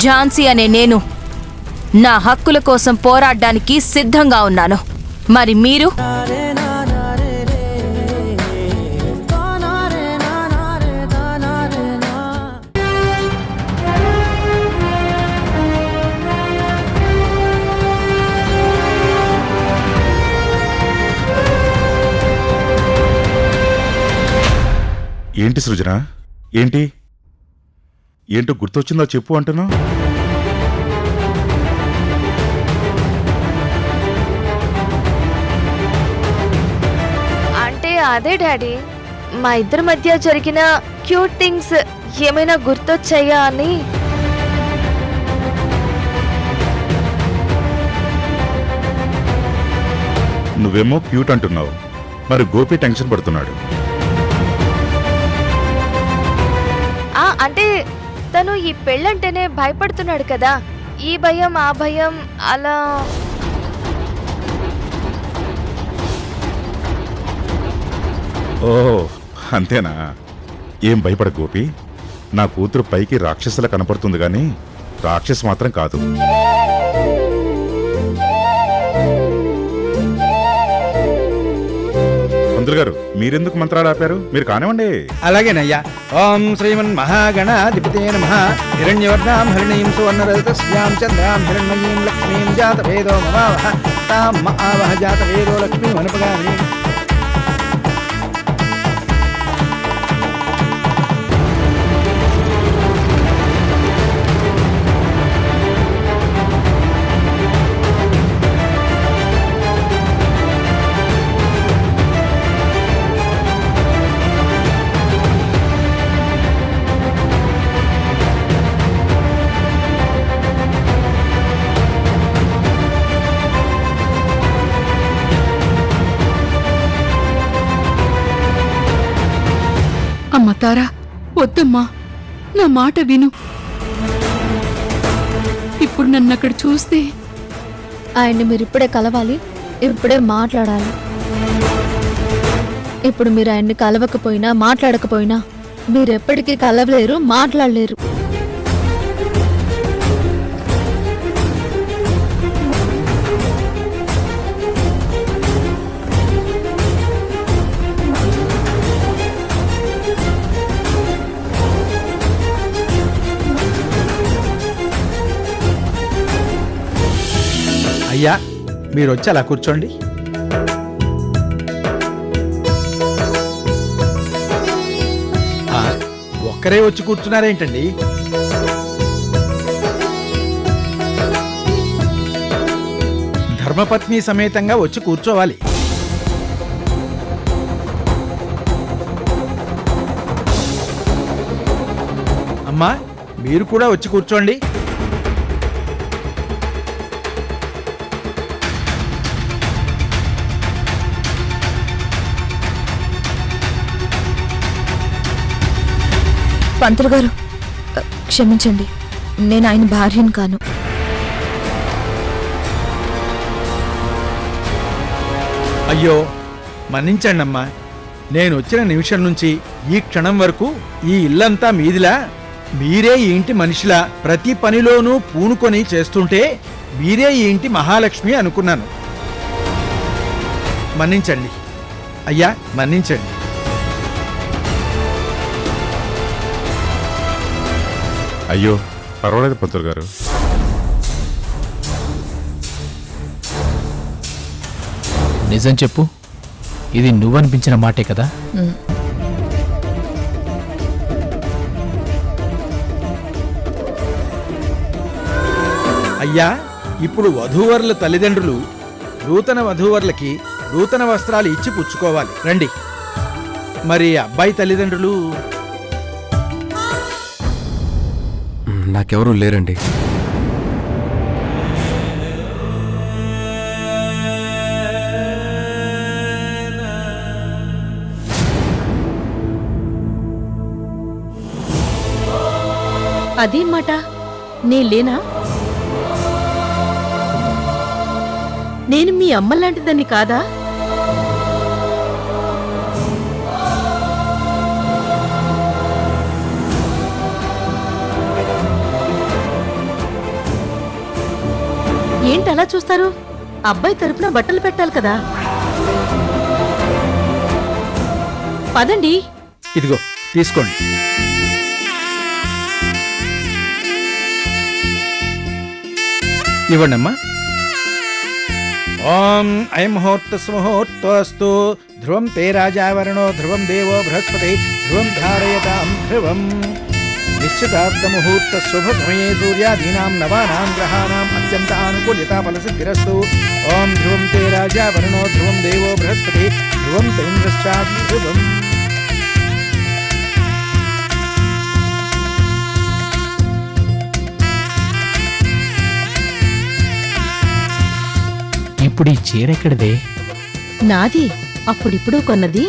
ఝాన్సీ అనే నేను నా హక్కుల కోసం పోరాడడానికి సిద్ధంగా ఉన్నాను. మరి మీరు? ఏంటి సృజన? ఏంటో గుర్తొచ్చిందో చెప్పు అంటున్నావు. అంటే అదే డాడీ, మా ఇద్దరి మధ్య జరిగిన క్యూట్ థింగ్స్ ఏమైనా గుర్తొచ్చాయా అని. నువ్వేమో క్యూట్ అంటున్నావు, మరి గోపి టెన్షన్ పడుతున్నాడు. అంటే తను ఈ పెళ్ళంటేనే భయపడుతున్నాడు కదా, ఈ భయం ఆ భయం అలా. ఓ అంతేనా? ఏం భయపడ గోపి, నా కూతురు పైకి రాక్షసులా కనపడుతుంది గాని రాక్షస్ మాత్రం కాదు. పంతులు గారు, మీరెందుకు మంత్రాలు ఆపారు? మీరు కానివ్వండి. అలాగేనయ్యా. ఓం శ్రీమన్ మహాగణాధిపతే నమః. హిరణ్యవర్ణాం హరిణీం సువర్ణరజతస్యాం చంద్రాం హిరణ్మయీం లక్ష్మీం జాతవేదో మమావహ తాం మహావహ జాతవేదో లక్ష్మీం అనుపగామి. అమ్మ తారా, వద్దమ్మా, నా మాట విను. ఇప్పుడు నన్ను అక్కడ చూస్తే ఆయన్ని మీరు ఇప్పుడే కలవాలి, ఇప్పుడే మాట్లాడాలి. ఇప్పుడు మీరు ఆయన్ని కలవకపోయినా మాట్లాడకపోయినా మీరెప్పటికీ కలవలేరు, మాట్లాడలేరు. అయ్యా, మీరు వచ్చి అలా కూర్చోండి. ఒక్కరే వచ్చి కూర్చున్నారేంటండి? ధర్మపత్ని సమేతంగా వచ్చి కూర్చోవాలి. అమ్మా, మీరు కూడా వచ్చి కూర్చోండి. పంతులు గారు, క్షమించండి, నేను ఆయన భార్యను కాను. అయ్యో, మన్నించండి అమ్మా. నేను వచ్చిన నిమిషం నుంచి ఈ క్షణం వరకు ఈ ఇల్లంతా మీదిలా, మీరే ఈ ఇంటి మనిషిలా ప్రతి పనిలోనూ పూనుకొని చేస్తుంటే మీరే ఈ ఇంటి మహాలక్ష్మి అనుకున్నాను. మన్నించండి అయ్యా, మన్నించండి. అయ్యో పర్వాలేదు పంతులు గారు. నిజం చెప్పు, ఇది నువ్వనిపించిన మాటే కదా? అయ్యా, ఇప్పుడు వధూవరుల తల్లిదండ్రులు నూతన వధూవరులకి నూతన వస్త్రాలు ఇచ్చి పుచ్చుకోవాలి. రండి. మరి అబ్బాయి తల్లిదండ్రులు? నాకెవరూ లేరండి. అదేం మాట, నే లేనా? నేను మీ అమ్మలాంటిదాన్ని కాదా? ఏంటి అలా చూస్తారు? అబ్బాయి తరపున బట్టలు పెట్టాలి కదా. పదండి. ఇదిగో తీసుకోండి. ఇవ్వండమ్మా. ఓం అయం ముహూర్తస్ముహూర్తోస్తు ధ్రువం తే రాజావరణో ధ్రువం దేవో బృహస్పతి ధ్రువం ధారయతాం ధ్రువం నిశ్చితార్థ ముహూర్త శుభ సమయే సూర్యాదీనాం నవానాం గ్రహాణాం అత్యంత అనుకూల్యతా ఫలసిద్ధిరస్తు. ఓం ధ్రువం తే రాజావరణో ధ్రువం దేవో బృహస్పతి ధ్రువం తేంద్రశ్చాది ధ్రువం. ఇప్పుడు ఈ చీర ఎక్కడిదే? నాది అప్పుడిప్పుడు కొన్నది,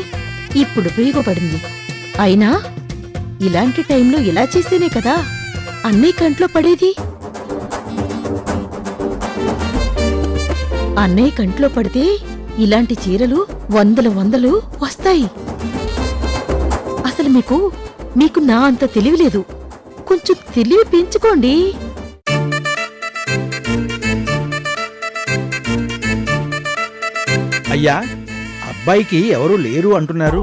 ఇప్పుడు ఉపయోగపడింది. అయినా ఇలాంటి టైంలో ఇలా చేస్తేనే కదా అన్నయ్య కంట్లో పడేది. అన్నయ్య కంట్లో పడితే ఇలాంటి చీరలు వందలు వస్తాయి. అసలు మీకు నా అంత తెలివి లేదు. కొంచెం తెలివి పెంచుకోండి. అయ్యా, అబ్బాయికి ఎవరు లేరు అంటున్నారు.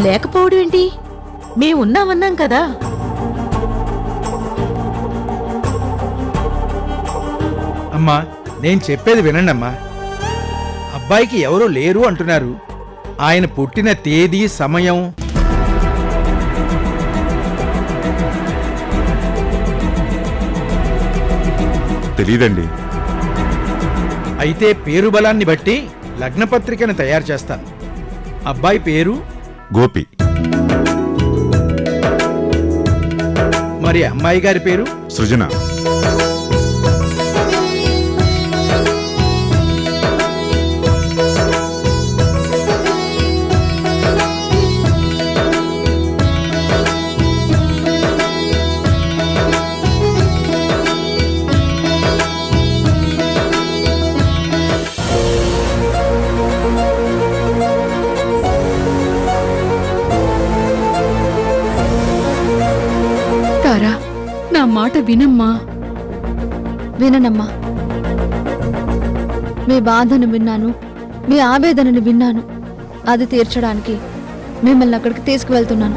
లేకపోవడం ఏంటి? మేమున్నామన్నాం కదా. అమ్మా, నేను చెప్పేది వినండమ్మా. అబ్బాయికి ఎవరు లేరు అంటున్నారు. ఆయన పుట్టిన తేదీ, సమయం తెలీదండి. అయితే పేరు బలాన్ని బట్టి లగ్నపత్రికను తయారు చేస్తాను. అబ్బాయి పేరు గోపి. మరి అమ్మాయి గారి పేరు సృజన. తారా, నా మాట వినమ్మా. విననమ్మా. మీ బాధను విన్నాను, మీ ఆవేదనను విన్నాను. అది తీర్చడానికి మిమ్మల్ని అక్కడికి తీసుకువెళ్తున్నాను.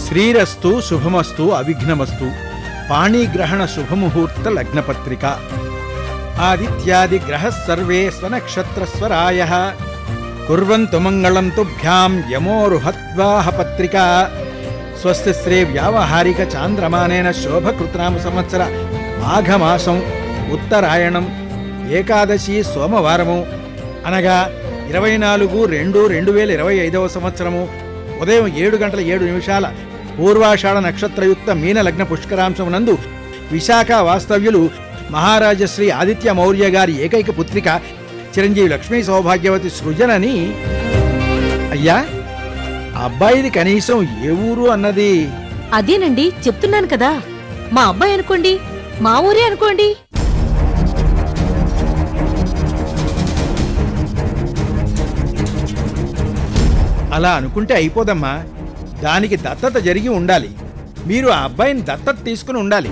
శ్రీరస్తు శుభమస్తు అవిఘ్నమస్తు పాణిగ్రహణ శుభముహూర్త లగ్నపత్రిక. ఆదిత్యాది గ్రహ సర్వే స్వనక్షత్రస్వరాయ కుర్వంతు మంగళం తుభ్యాం యమోరుహత్వాహ పత్రిక. స్వస్తి శ్రీ వ్యావహారిక చాంద్రమానేన శోభకృతనామ సంవత్సర మాఘమాసం ఉత్తరాయణం ఏకాదశి సోమవారము అనగా 24/2/2025 సంవత్సరము ఉదయం 7:07 పూర్వాషాఢ నక్షత్రయుక్త మీన లగ్న పుష్కరాంశం నందు విశాఖ వాస్తవ్యులు మహారాజశ్రీ ఆదిత్య మౌర్య గారి ఏకైక పుత్రిక చిరంజీవి లక్ష్మీ సౌభాగ్యవతి సృజనని. అయ్యా, అబ్బాయిది కనీసం ఏ ఊరు అన్నది? అదేనండి చెప్తున్నాను కదా. మా అబ్బాయి అనుకోండి, మా ఊరే అనుకోండి. అలా అనుకుంటే అయిపోదమ్మా. దానికి దత్తత జరిగి ఉండాలి. మీరు ఆ అబ్బాయిని దత్తత తీసుకుని ఉండాలి.